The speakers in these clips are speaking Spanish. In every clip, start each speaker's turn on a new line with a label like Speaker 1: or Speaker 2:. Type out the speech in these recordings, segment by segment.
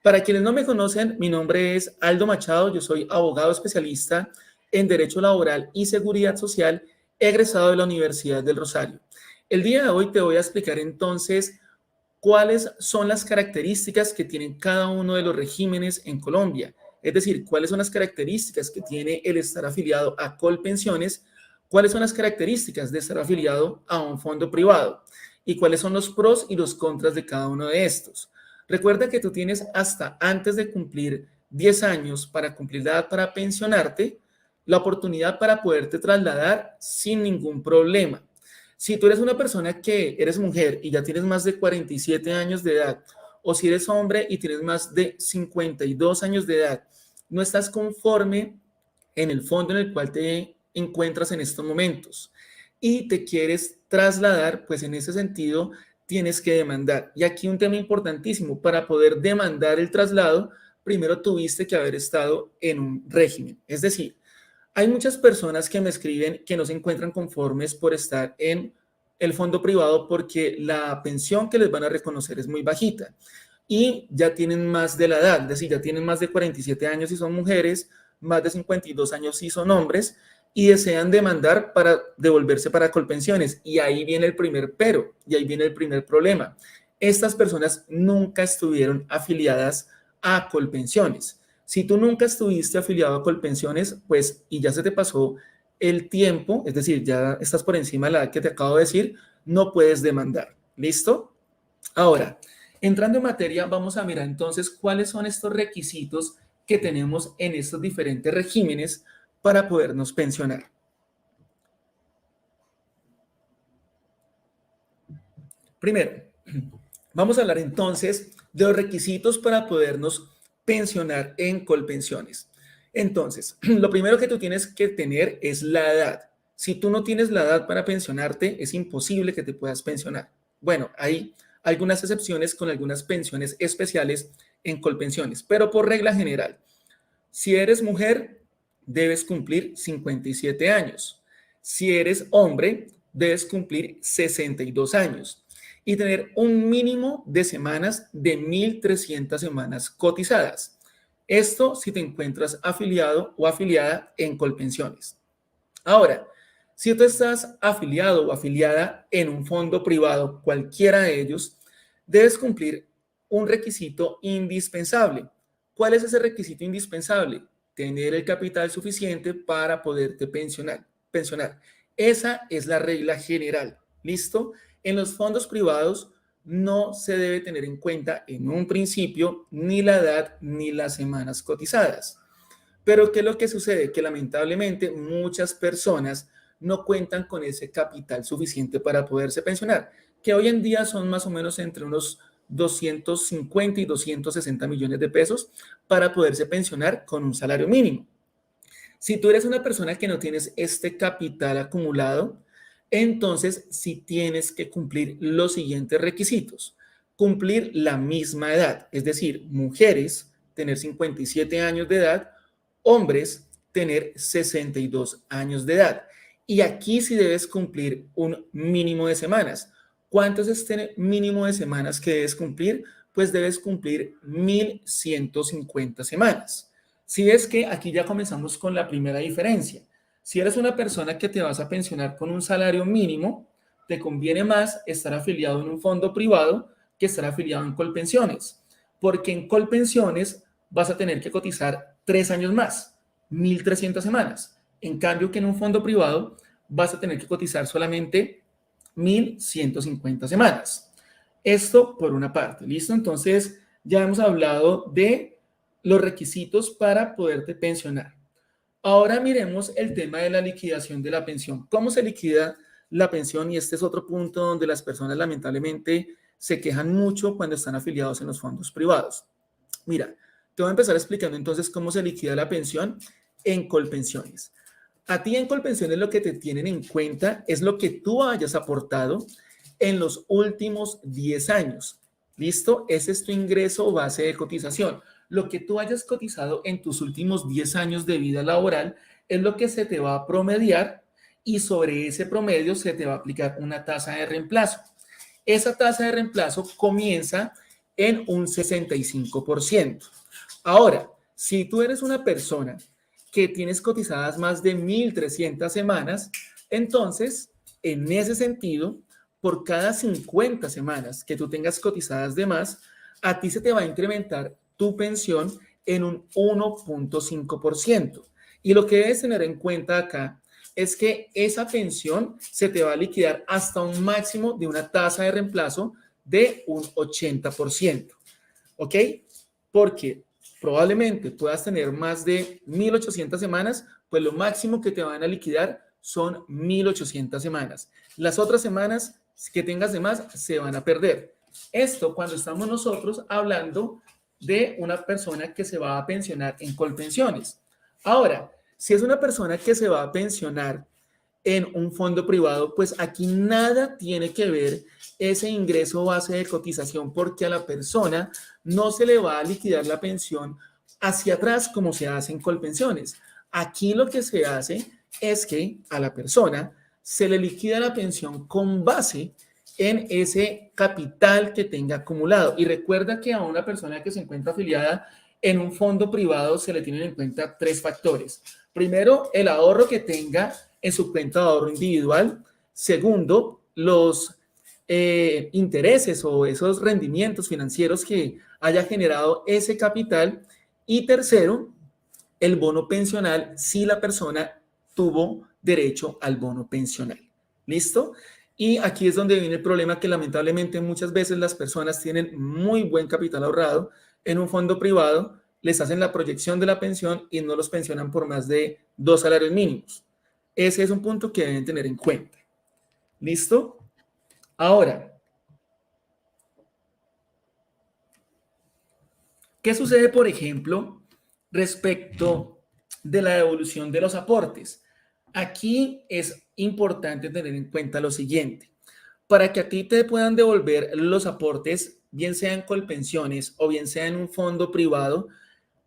Speaker 1: Para quienes no me conocen, mi nombre es Aldo Machado, yo soy abogado especialista en Derecho Laboral y Seguridad Social, egresado de la Universidad del Rosario. El día de hoy te voy a explicar entonces cuáles son las características que tienen cada uno de los regímenes en Colombia, es decir, cuáles son las características que tiene el estar afiliado a Colpensiones, cuáles son las características de estar afiliado a un fondo privado y cuáles son los pros y los contras de cada uno de estos. Recuerda que tú tienes hasta antes de cumplir 10 años para cumplir la edad para pensionarte, la oportunidad para poderte trasladar sin ningún problema. Si tú eres una persona que eres mujer y ya tienes más de 47 años de edad, o si eres hombre y tienes más de 52 años de edad, no estás conforme en el fondo en el cual te encuentras en estos momentos y te quieres trasladar, pues en ese sentido tienes que demandar. Y aquí un tema importantísimo, para poder demandar el traslado, primero tuviste que haber estado en un régimen. Es decir, hay muchas personas que me escriben que no se encuentran conformes por estar en el fondo privado porque la pensión que les van a reconocer es muy bajita y ya tienen más de la edad, es decir, ya tienen más de 47 años si son mujeres, más de 52 años si son hombres y desean demandar para devolverse para Colpensiones. Y ahí viene el primer pero, y ahí viene el primer problema. Estas personas nunca estuvieron afiliadas a Colpensiones. Si tú nunca estuviste afiliado a Colpensiones, pues, y ya se te pasó el tiempo, es decir, ya estás por encima de la edad que te acabo de decir, no puedes demandar. ¿Listo? Ahora, entrando en materia, vamos a mirar entonces cuáles son estos requisitos que tenemos en estos diferentes regímenes para podernos pensionar. Primero, vamos a hablar entonces de los requisitos para podernos pensionar en Colpensiones. Entonces, lo primero que tú tienes que tener es la edad. Si tú no tienes la edad para pensionarte, es imposible que te puedas pensionar. Bueno, hay algunas excepciones con algunas pensiones especiales en Colpensiones, pero por regla general, si eres mujer, debes cumplir 57 años. Si eres hombre, debes cumplir 62 años y tener un mínimo de semanas de 1.300 semanas cotizadas. Esto si te encuentras afiliado o afiliada en Colpensiones. Ahora, si tú estás afiliado o afiliada en un fondo privado, cualquiera de ellos, debes cumplir un requisito indispensable. ¿Cuál es ese requisito indispensable? Tener el capital suficiente para poderte pensionar. Esa es la regla general. ¿Listo? En los fondos privados no se debe tener en cuenta en un principio ni la edad ni las semanas cotizadas. Pero ¿qué es lo que sucede? Que lamentablemente muchas personas no cuentan con ese capital suficiente para poderse pensionar, que hoy en día son más o menos entre unos 250 y 260 millones de pesos para poderse pensionar con un salario mínimo. Si tú eres una persona que no tienes este capital acumulado, entonces sí tienes que cumplir los siguientes requisitos. Cumplir la misma edad, es decir, mujeres tener 57 años de edad, hombres tener 62 años de edad. Y aquí sí debes cumplir un mínimo de semanas. ¿Cuánto es este mínimo de semanas que debes cumplir? Pues debes cumplir 1.150 semanas. Si es que aquí ya comenzamos con la primera diferencia. Si eres una persona que te vas a pensionar con un salario mínimo, te conviene más estar afiliado en un fondo privado que estar afiliado en Colpensiones, porque en Colpensiones vas a tener que cotizar 3 años más, 1.300 semanas. En cambio que en un fondo privado vas a tener que cotizar solamente 1.150 semanas. Esto por una parte, ¿listo? Entonces ya hemos hablado de los requisitos para poderte pensionar. Ahora miremos el tema de la liquidación de la pensión. ¿Cómo se liquida la pensión? Y este es otro punto donde las personas lamentablemente se quejan mucho cuando están afiliados en los fondos privados. Mira, te voy a empezar explicando entonces cómo se liquida la pensión en Colpensiones. A ti en Colpensiones lo que te tienen en cuenta es lo que tú hayas aportado en los últimos 10 años. ¿Listo? Ese es tu ingreso o base de cotización. Lo que tú hayas cotizado en tus últimos 10 años de vida laboral es lo que se te va a promediar y sobre ese promedio se te va a aplicar una tasa de reemplazo. Esa tasa de reemplazo comienza en un 65%. Ahora, si tú eres una persona que tienes cotizadas más de 1.300 semanas, entonces, en ese sentido, por cada 50 semanas que tú tengas cotizadas de más, a ti se te va a incrementar tu pensión en un 1.5%. Y lo que debes tener en cuenta acá es que esa pensión se te va a liquidar hasta un máximo de una tasa de reemplazo de un 80%. ¿Ok? Porque probablemente puedas tener más de 1.800 semanas, pues lo máximo que te van a liquidar son 1.800 semanas. Las otras semanas que tengas de más se van a perder. Esto cuando estamos nosotros hablando de una persona que se va a pensionar en Colpensiones. Ahora, si es una persona que se va a pensionar en un fondo privado, pues aquí nada tiene que ver ese ingreso base de cotización porque a la persona no se le va a liquidar la pensión hacia atrás como se hace en Colpensiones. Aquí lo que se hace es que a la persona se le liquida la pensión con base en ese capital que tenga acumulado. Y recuerda que a una persona que se encuentra afiliada en un fondo privado se le tienen en cuenta tres factores. Primero, el ahorro que tenga en su cuenta de ahorro individual. Segundo, los intereses o esos rendimientos financieros que haya generado ese capital. Y tercero, el bono pensional si la persona tuvo derecho al bono pensional. ¿Listo? Y aquí es donde viene el problema que lamentablemente muchas veces las personas tienen muy buen capital ahorrado en un fondo privado, les hacen la proyección de la pensión y no los pensionan por más de 2 salarios mínimos. Ese es un punto que deben tener en cuenta. ¿Listo? Ahora, ¿qué sucede, por ejemplo, respecto de la devolución de los aportes? Aquí es importante tener en cuenta lo siguiente. Para que a ti te puedan devolver los aportes, bien sea en Colpensiones o bien sea en un fondo privado,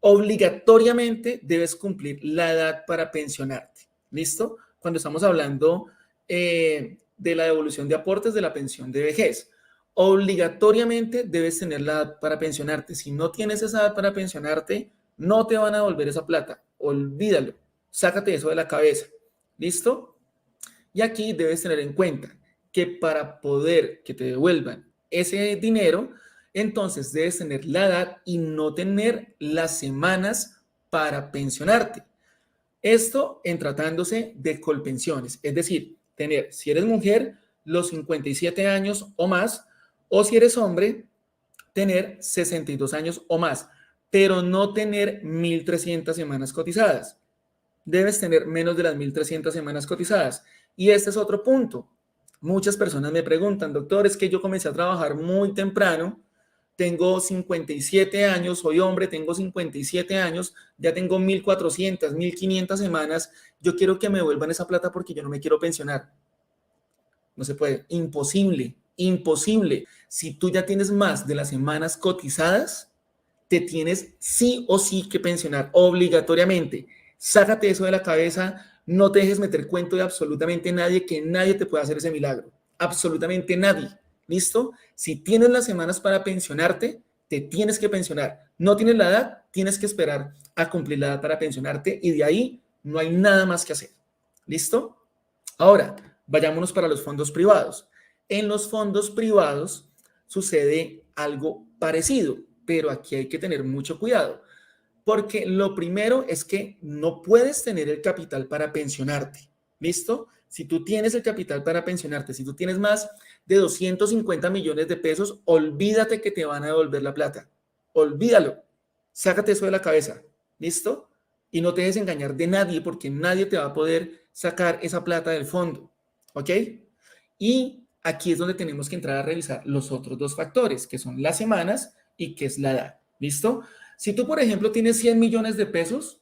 Speaker 1: obligatoriamente debes cumplir la edad para pensionarte. ¿Listo? Cuando estamos hablando de la devolución de aportes de la pensión de vejez, obligatoriamente debes tener la edad para pensionarte. Si no tienes esa edad para pensionarte, no te van a devolver esa plata. Olvídalo. Sácate eso de la cabeza. ¿Listo? Y aquí debes tener en cuenta que para poder que te devuelvan ese dinero, entonces debes tener la edad y no tener las semanas para pensionarte. Esto en tratándose de Colpensiones, es decir, tener, si eres mujer, los 57 años o más, o si eres hombre, tener 62 años o más, pero no tener 1.300 semanas cotizadas. Debes tener menos de las 1.300 semanas cotizadas. Y este es otro punto. Muchas personas me preguntan, doctor, es que yo comencé a trabajar muy temprano, tengo 57 años, soy hombre, tengo 57 años, ya tengo 1.400, 1.500 semanas, yo quiero que me devuelvan esa plata porque yo no me quiero pensionar. No se puede, imposible, imposible. Si tú ya tienes más de las semanas cotizadas, te tienes sí o sí que pensionar obligatoriamente. Sácate eso de la cabeza, no te dejes meter cuento de absolutamente nadie, que nadie te pueda hacer ese milagro. Absolutamente nadie. ¿Listo? Si tienes las semanas para pensionarte, te tienes que pensionar. No tienes la edad, tienes que esperar a cumplir la edad para pensionarte y de ahí no hay nada más que hacer. ¿Listo? Ahora, vayámonos para los fondos privados. En los fondos privados sucede algo parecido, pero aquí hay que tener mucho cuidado, porque lo primero es que no puedes tener el capital para pensionarte. ¿Listo? Si tú tienes el capital para pensionarte, si tú tienes más de 250 millones de pesos, olvídate que te van a devolver la plata. Olvídalo. Sácate eso de la cabeza. ¿Listo? Y no te dejes engañar de nadie porque nadie te va a poder sacar esa plata del fondo. ¿Ok? Y aquí es donde tenemos que entrar a revisar los otros dos factores, que son las semanas y que es la edad. ¿Listo? Si tú, por ejemplo, tienes 100 millones de pesos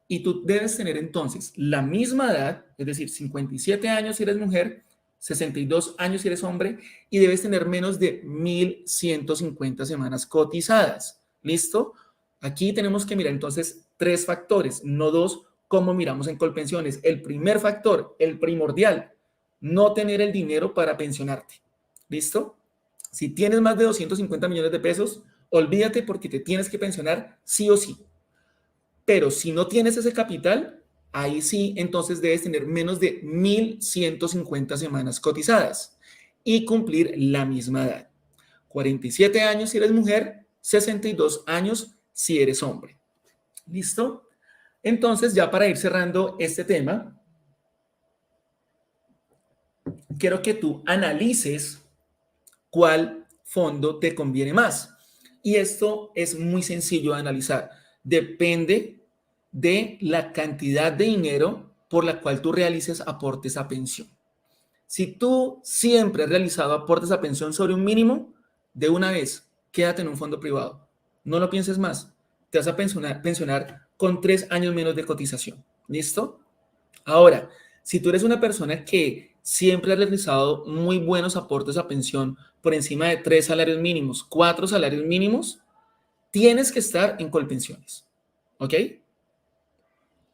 Speaker 1: y tú debes tener entonces la misma edad, es decir, 57 años si eres mujer, 62 años si eres hombre, y debes tener menos de 1.150 semanas cotizadas. ¿Listo? Aquí tenemos que mirar entonces tres factores, no dos, como miramos en Colpensiones. El primer factor, el primordial, no tener el dinero para pensionarte. ¿Listo? Si tienes más de 250 millones de pesos, olvídate porque te tienes que pensionar sí o sí. Pero si no tienes ese capital, ahí sí, entonces debes tener menos de 1.150 semanas cotizadas y cumplir la misma edad. 47 años si eres mujer, 62 años si eres hombre. ¿Listo? Entonces, ya para ir cerrando este tema, quiero que tú analices cuál fondo te conviene más. Y esto es muy sencillo de analizar. Depende de la cantidad de dinero por la cual tú realices aportes a pensión. Si tú siempre has realizado aportes a pensión sobre un mínimo, de una vez, quédate en un fondo privado. No lo pienses más. Te vas a pensionar con 3 años menos de cotización. ¿Listo? Ahora, si tú eres una persona que siempre ha realizado muy buenos aportes a pensión por encima de 3 salarios mínimos, 4 salarios mínimos, tienes que estar en Colpensiones. ¿Ok?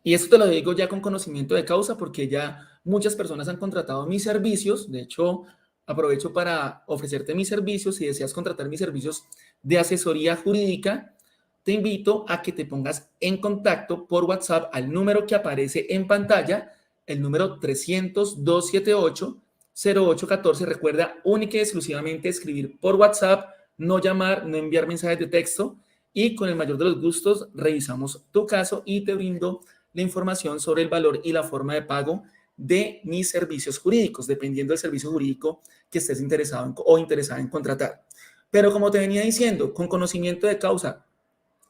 Speaker 1: Y esto te lo digo ya con conocimiento de causa porque ya muchas personas han contratado mis servicios. De hecho, aprovecho para ofrecerte mis servicios. Si deseas contratar mis servicios de asesoría jurídica, te invito a que te pongas en contacto por WhatsApp al número que aparece en pantalla, el número 300-278-0814. Recuerda única y exclusivamente escribir por WhatsApp, no llamar, no enviar mensajes de texto y con el mayor de los gustos revisamos tu caso y te brindo la información sobre el valor y la forma de pago de mis servicios jurídicos, dependiendo del servicio jurídico que estés interesado o interesada en contratar. Pero como te venía diciendo, con conocimiento de causa,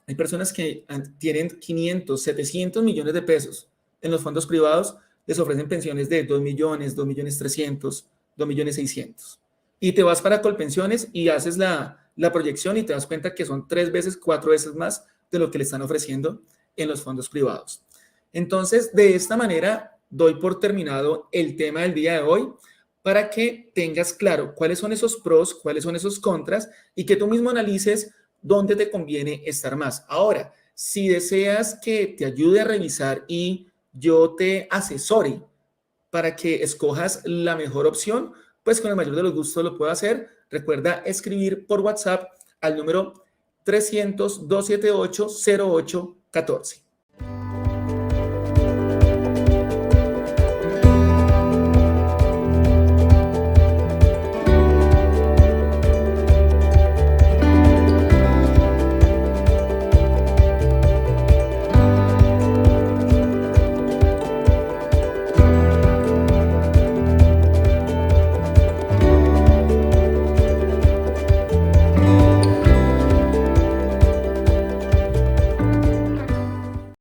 Speaker 1: hay personas que tienen 500, 700 millones de pesos en los fondos privados, les ofrecen pensiones de 2 millones, 2 millones 300, 2 millones 600. Y te vas para Colpensiones y haces la proyección y te das cuenta que son 3 veces, 4 veces más de lo que le están ofreciendo en los fondos privados. Entonces, de esta manera, doy por terminado el tema del día de hoy para que tengas claro cuáles son esos pros, cuáles son esos contras y que tú mismo analices dónde te conviene estar más. Ahora, si deseas que te ayude a revisar y yo te asesore para que escojas la mejor opción, pues con el mayor de los gustos lo puedo hacer. Recuerda escribir por WhatsApp al número 300-278-0814.